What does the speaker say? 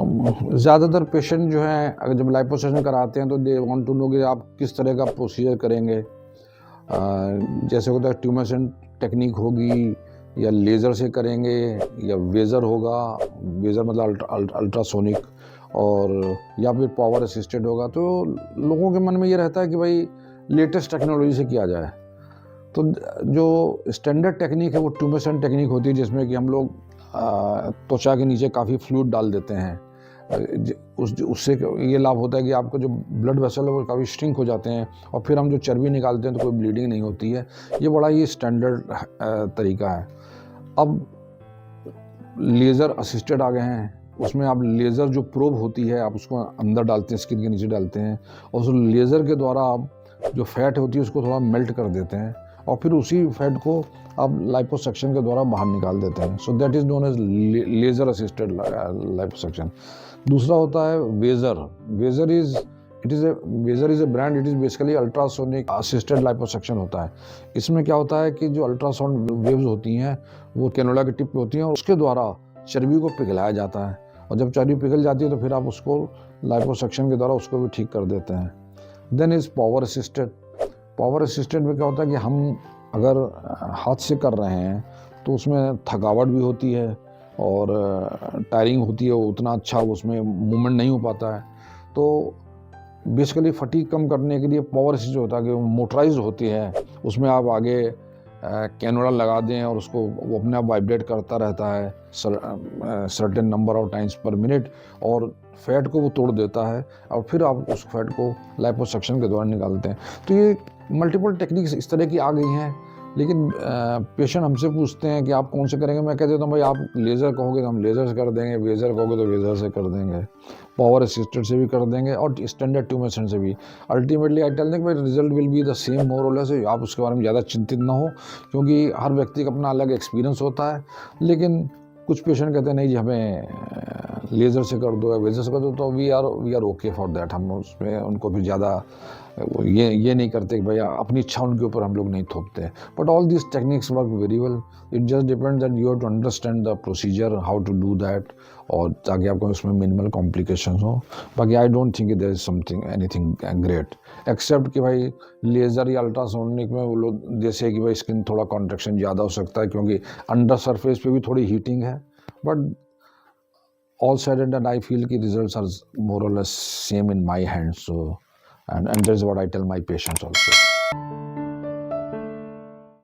ज़्यादातर पेशेंट जो हैं अगर जब लाइपोसक्शन कराते हैं तो दे वांट टू नो कि आप किस तरह का प्रोसीजर करेंगे। जैसे होता है ट्यूमरसेंट टेक्निक होगी या लेज़र से करेंगे या वेज़र होगा, वेज़र मतलब अल्ट्रासोनिक, और या फिर पावर असिस्टेड होगा। तो लोगों के मन में ये रहता है कि भाई लेटेस्ट टेक्नोलॉजी से किया जाए। तो जो स्टैंडर्ड टेक्निक है वो ट्यूमरसेंट टेक्निक होती है, जिसमें कि हम लोग त्वचा के नीचे काफ़ी फ्लूइड डाल देते हैं। उससे ये लाभ होता है कि आपको जो ब्लड वेसल है वो काफ़ी श्रिंक हो जाते हैं, और फिर हम जो चर्बी निकालते हैं तो कोई ब्लीडिंग नहीं होती है। ये बड़ा ही स्टैंडर्ड तरीका है। अब लेज़र असिस्टेड आ गए हैं, उसमें आप लेज़र जो प्रोब होती है आप उसको अंदर डालते हैं, स्किन के नीचे डालते हैं, और उस लेज़र के द्वारा आप जो फैट होती है उसको थोड़ा मेल्ट कर देते हैं, और फिर उसी फैट को आप लाइपोसक्शन के द्वारा बाहर निकाल देते हैं। So that is known as laser assisted liposuction. दूसरा होता है Vaser. Vaser is a brand, it is basically ultrasonic assisted liposuction होता है। इसमें क्या होता है कि जो अल्ट्रासाउंड वेव्स होती हैं वो कैनोला की टिप पे होती हैं, और उसके द्वारा चर्बी को पिघलाया जाता है, और जब चर्बी पिघल जाती है तो फिर आप उसको लाइपोसक्शन के द्वारा उसको भी ठीक कर देते हैं। Then is power assisted. Power assisted में क्या होता है कि हम अगर हाथ से कर रहे हैं तो उसमें थकावट भी होती है और टायरिंग होती है, उतना अच्छा उसमें मूवमेंट नहीं हो पाता है। तो बेसिकली फटीग कम करने के लिए पावर असिस्ट होता है कि मोटराइज होती है, उसमें आप आगे कैनोला लगा दें और उसको वो अपने आप वाइब्रेट करता रहता है सर्टेन नंबर ऑफ टाइम्स पर मिनट, और फैट को वो तोड़ देता है, और फिर आप उस फैट को लाइपोसक्शन के द्वारा निकालते हैं। तो ये मल्टीपल टेक्निक्स इस तरह की आ गई हैं, लेकिन पेशेंट हमसे पूछते हैं कि आप कौन से करेंगे। मैं कह देता हूँ भाई आप लेज़र कहोगे तो हम लेज़र से कर देंगे, वेज़र कहोगे तो वेज़र से कर देंगे, पावर असिस्टेड से भी कर देंगे, और स्टैंडर्ड ट्यूमरसेंट से भी। अल्टीमेटली आई टेल देम भाई result will be the same more और लेस। आप उसके बारे में ज़्यादा चिंतित ना हो, क्योंकि हर व्यक्ति का अपना अलग एक्सपीरियंस होता है। लेकिन कुछ पेशेंट कहते हैं नहीं जी हमें लेज़र से कर दो या वेज़र से कर दो, तो we are okay for that. हम उसमें उनको भी ज़्यादा ये नहीं करते कि भैया अपनी इच्छा उनके ऊपर हम लोग नहीं थोपते। But all this techniques work very well. It just depend that you have to understand the procedure how to do that, और ताकि आपको उसमें मिनिमल कॉम्प्लिकेशंस हो। बाकी I don't think there is something anything great, except कि भाई laser या ultrasonic में वो लोग जैसे कि भाई स्किन थोड़ा कॉन्ट्रैक्शन ज़्यादा हो सकता है, क्योंकि अंडर सरफेस पे भी थोड़ी हीटिंग है। But all said and done, I feel the results are more or less same in my hands. So, and that is what I tell my patients also.